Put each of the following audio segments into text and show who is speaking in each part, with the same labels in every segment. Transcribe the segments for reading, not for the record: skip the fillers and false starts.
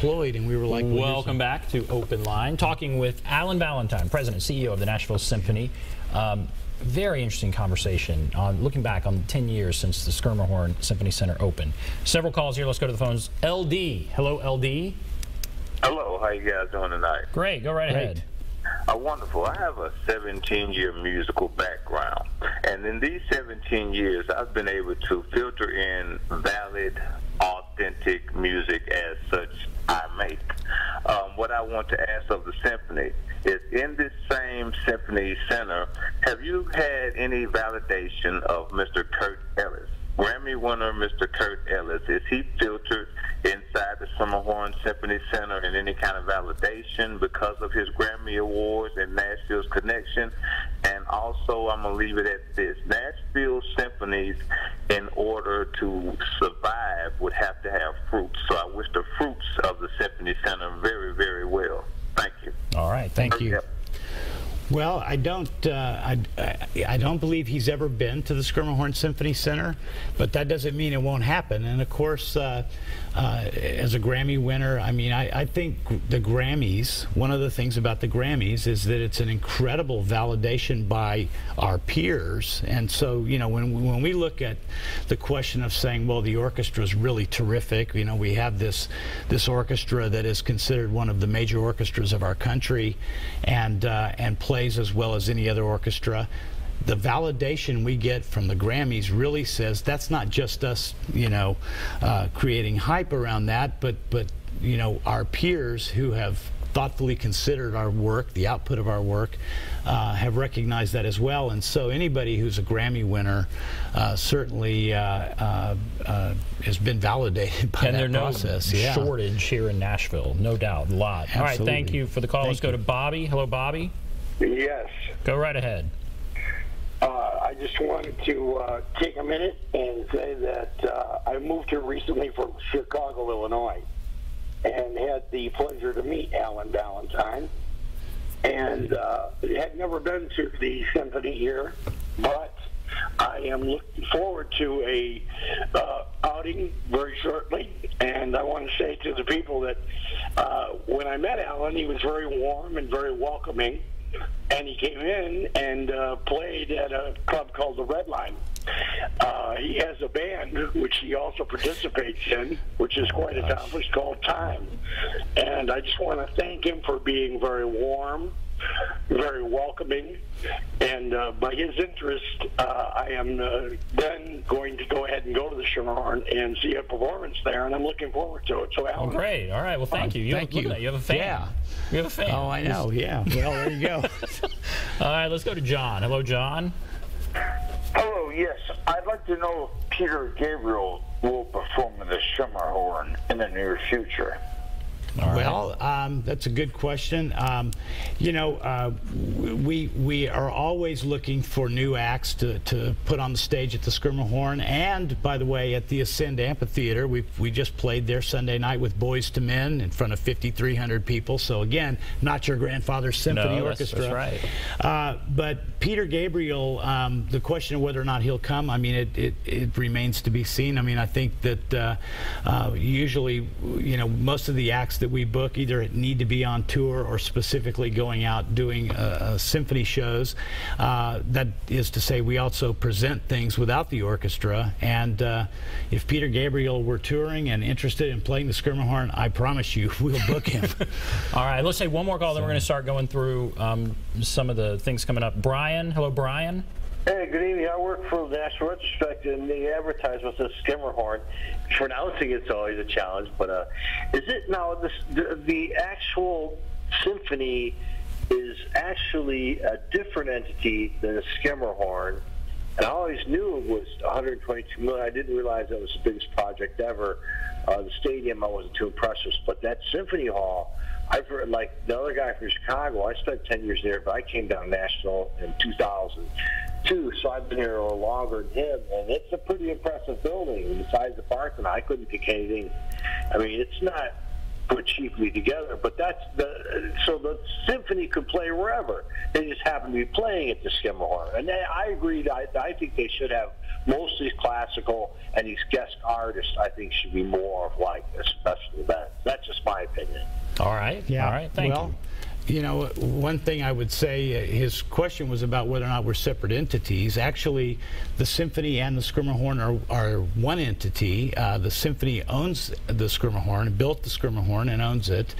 Speaker 1: deployed, and we were like,
Speaker 2: welcome back to Open Line, talking with Alan Valentine, President and CEO of the Nashville Symphony. Very interesting conversation on looking back on 10 years since the Schermerhorn Symphony Center opened. Several calls here. Let's go to the phones. LD. Hello, LD.
Speaker 3: Hello. How you guys doing tonight?
Speaker 2: Great. Go right ahead.
Speaker 3: Wonderful. I have a 17-year musical background, and in these 17 years, I've been able to filter in valid, authentic music as such I make. What I want to ask of the symphony is, in this same symphony center, have you had any validation of Mr. Kurt Ellis? Grammy winner Mr. Kurt Ellis, is he filtered inside the Schermerhorn Symphony Center in any kind of validation because of his Grammy Awards and Nashville's connection? And also, I'm going to leave it at this. Nashville symphonies, in order to survive, would have to have fruits. So I wish the fruits of the Symphony Center very, very well. Thank you.
Speaker 2: All right. Thank you.
Speaker 1: Well, I don't believe he's ever been to the Schermerhorn Symphony Center, but that doesn't mean it won't happen. And of course, as a Grammy winner, I mean, I think the Grammys, one of the things about the Grammys is that it's an incredible validation by our peers. And so, you know, when we look at the question of saying, well, the orchestra is really terrific, you know, we have this orchestra that is considered one of the major orchestras of our country, and plays as well as any other orchestra. The validation we get from the Grammys really says that's not just us, you know, creating hype around that, but you know, our peers who have thoughtfully considered our work, the output of our work, have recognized that as well. And so anybody who's a Grammy winner certainly has been validated by that process.
Speaker 2: And there's no shortage here in Nashville, no doubt, a lot.
Speaker 1: Absolutely.
Speaker 2: All right, thank you for the call. Let's go to Bobby. Hello, Bobby.
Speaker 4: Yes.
Speaker 2: Go right ahead.
Speaker 4: I just wanted to take a minute and say that I moved here recently from Chicago, Illinois, and had the pleasure to meet Alan Valentine. And had never been to the symphony here, but I am looking forward to a outing very shortly. And I want to say to the people that when I met Alan, he was very warm and very welcoming. And he came in and played at a club called the Red Line. He has a band which he also participates in, which is quite accomplished, called Time. And I just want to thank him for being very warm, very welcoming, and by his interest, I am then going to go ahead and go to the Schermerhorn and see a performance there, and I'm looking forward to it. So, Alan.
Speaker 2: Oh, great. All right. Well, thank you.
Speaker 1: Thank you.
Speaker 2: You have a fan.
Speaker 1: Yeah.
Speaker 2: You have a fan.
Speaker 1: Oh, I know. Yeah. Well, there you go.
Speaker 2: All right. Let's go to John. Hello, John.
Speaker 5: Hello, yes. I'd like to know if Peter Gabriel will perform in the Schermerhorn in the near future.
Speaker 1: Well, that's a good question. You know, we are always looking for new acts to put on the stage at the Schermerhorn, and by the way, at the Ascend Amphitheater, we just played there Sunday night with Boys to Men in front of 5,300 people. So again, not your grandfather's symphony orchestra.
Speaker 2: That's right.
Speaker 1: But Peter Gabriel, the question of whether or not he'll come, I mean, it remains to be seen. I mean, I think that usually, you know, most of the acts that we book either need to be on tour or specifically going out doing symphony shows. That is to say, we also present things without the orchestra. And if Peter Gabriel were touring and interested in playing the Schermerhorn, I promise you we'll book him.
Speaker 2: All right, let's take one more call, then we're going to start going through some of the things coming up. Brian. Hello, Brian.
Speaker 6: Hey, good evening. I work for the National Retrospect, and they advertise with the Schermerhorn. Pronouncing it's always a challenge, but is it now the actual symphony is actually a different entity than the Schermerhorn? And I always knew it was 122 million. I didn't realize that was the biggest project ever. The stadium I wasn't too impressed with, but that symphony hall, I've heard, like the other guy from Chicago, I spent 10 years there, but I came down National in 2002, so I've been here a little longer than him, and it's a pretty impressive building. Besides the Parthenon, I couldn't pick anything. I mean, it's not put cheaply together, but that's so the symphony could play wherever. They just happen to be playing at the Schermerhorn. And I agree, I think they should have mostly classical, and these guest artists, I think, should be more of like a special event. That's just my opinion.
Speaker 2: All right.
Speaker 1: Yeah.
Speaker 2: All right. Thank you.
Speaker 1: You know, one thing I would say, his question was about whether or not we're separate entities. Actually, the symphony and the Schermerhorn are one entity. The symphony owns the Schermerhorn, built the Schermerhorn, and owns it,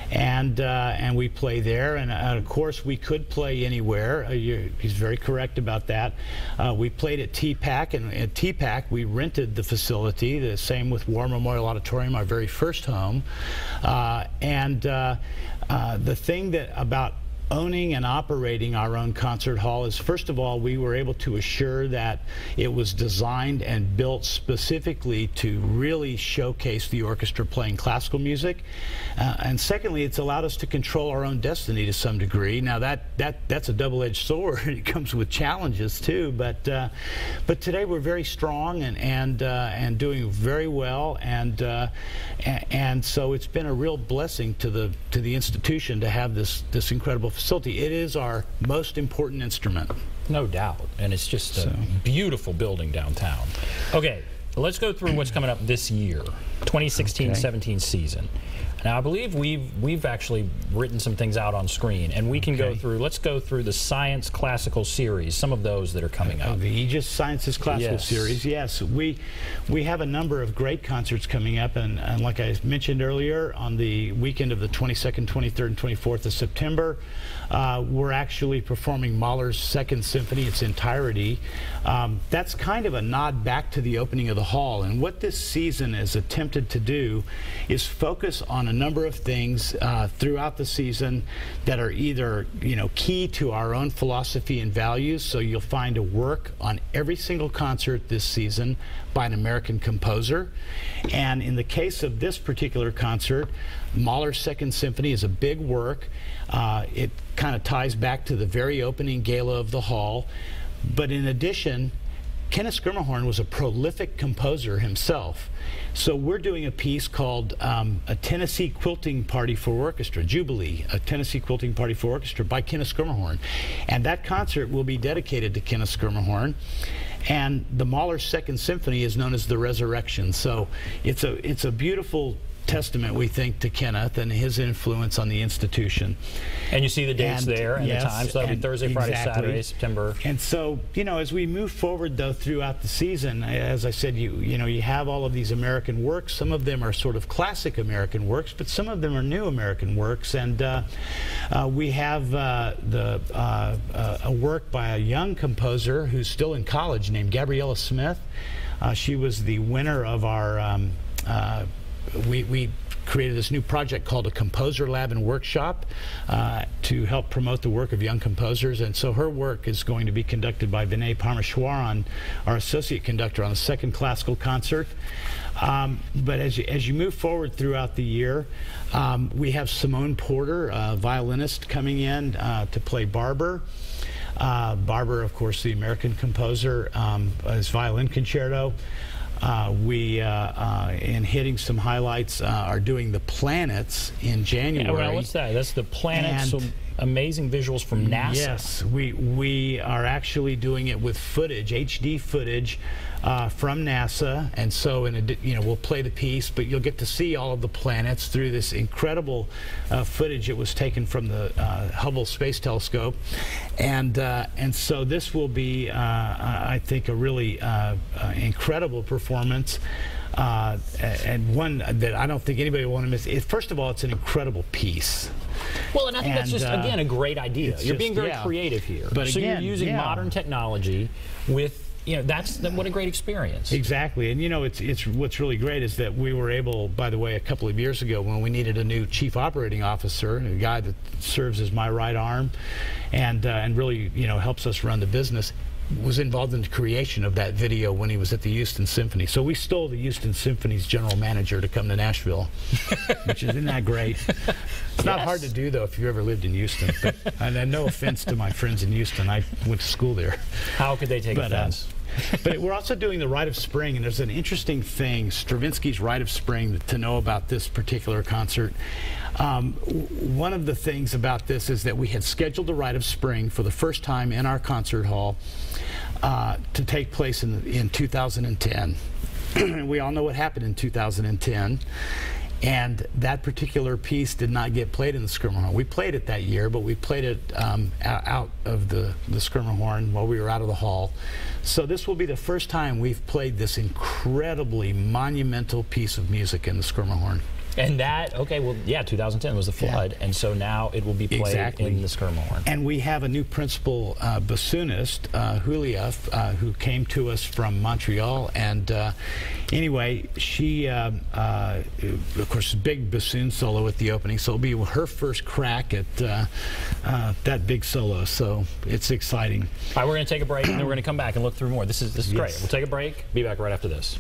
Speaker 1: and we play there. And of course, we could play anywhere. He's very correct about that. We played at TPAC, and at TPAC we rented the facility. The same with War Memorial Auditorium, our very first home, the thing about owning and operating our own concert hall is, first of all, we were able to assure that it was designed and built specifically to really showcase the orchestra playing classical music. And secondly, it's allowed us to control our own destiny to some degree. Now that's a double-edged sword. It comes with challenges too, but today we're very strong and doing very well, and so it's been a real blessing to the institution to have this incredible facility. It is our most important instrument.
Speaker 2: No doubt. And it's just a beautiful building downtown. Okay, let's go through what's coming up this year, 2016-17 season. Now, I believe we've actually written some things out on screen, and we can go through, let's go through the Science Classical Series, some of those that are coming up.
Speaker 1: The Aegis Sciences Classical Series, yes. We have a number of great concerts coming up, and like I mentioned earlier, on the weekend of the 22nd, 23rd, and 24th of September, we're actually performing Mahler's Second Symphony, its entirety. That's kind of a nod back to the opening of the hall, and what this season has attempted to do is focus on a number of things throughout the season that are either key to our own philosophy and values. So you'll find a work on every single concert this season by an American composer, and in the case of this particular concert, Mahler's Second Symphony is a big work. It kind of ties back to the very opening gala of the hall, but in addition, Kenneth Schermerhorn was a prolific composer himself. So we're doing a piece called A Tennessee Quilting Party for Orchestra, Jubilee, A Tennessee Quilting Party for Orchestra by Kenneth Schermerhorn. And that concert will be dedicated to Kenneth Schermerhorn. And the Mahler's Second Symphony is known as the Resurrection. So it's a beautiful testament, we think, to Kenneth and his influence on the institution.
Speaker 2: And you see the dates there and the times. So that'll be Thursday, Friday, Saturday, September.
Speaker 1: And so, as we move forward, though, throughout the season, as I said, you have all of these American works. Some of them are sort of classic American works, but some of them are new American works. And we have a work by a young composer who's still in college named Gabriella Smith. She was the winner of our we created this new project called a Composer Lab and Workshop to help promote the work of young composers, and so her work is going to be conducted by Vinay Parmeshwaran, our associate conductor, on the second classical concert. But as you move forward throughout the year, we have Simone Porter, a violinist, coming in to play Barber. Barber, of course, the American composer, his violin concerto. We, in hitting some highlights, are doing the planets in January.
Speaker 2: Yeah, well, what's that? That's the planets. Some amazing visuals from NASA.
Speaker 1: Yes, we are actually doing it with footage, HD footage from NASA, and so we'll play the piece, but you'll get to see all of the planets through this incredible footage that was taken from the Hubble Space Telescope, and so this will be, I think, a really incredible performance. And one that I don't think anybody will want to miss. First of all, it's an incredible piece.
Speaker 2: Well, and I think that's just, again, a great idea. You're being very creative here.
Speaker 1: But
Speaker 2: so
Speaker 1: again,
Speaker 2: you're using modern technology with, what a great experience.
Speaker 1: Exactly. And, it's what's really great is that we were able, by the way, a couple of years ago when we needed a new chief operating officer, a guy that serves as my right arm and really, helps us run the business, was involved in the creation of that video when he was at the Houston Symphony. So we stole the Houston Symphony's general manager to come to Nashville, which isn't that great. It's not hard to do, though, if you ever lived in Houston. But, and no offense to my friends in Houston. I went to school there.
Speaker 2: How could they take offense?
Speaker 1: But we're also doing the Rite of Spring, and there's an interesting thing, Stravinsky's Rite of Spring, to know about this particular concert. One of the things about this is that we had scheduled the Rite of Spring for the first time in our concert hall to take place in 2010. We all know what happened in 2010. And that particular piece did not get played in the Schermerhorn. We played it that year, but we played it out of the Schermerhorn while we were out of the hall. So this will be the first time we've played this incredibly monumental piece of music in the Schermerhorn.
Speaker 2: And that, okay, well, yeah, 2010 was the flood, and so now it will be played in the Schermerhorn.
Speaker 1: And we have a new principal bassoonist, Julia, who came to us from Montreal. And anyway, she, of course, big bassoon solo at the opening, so it'll be her first crack at that big solo. So it's exciting.
Speaker 2: All right, we're going to take a break, and then we're going to come back and look through more. This is great. We'll take a break. Be back right after this.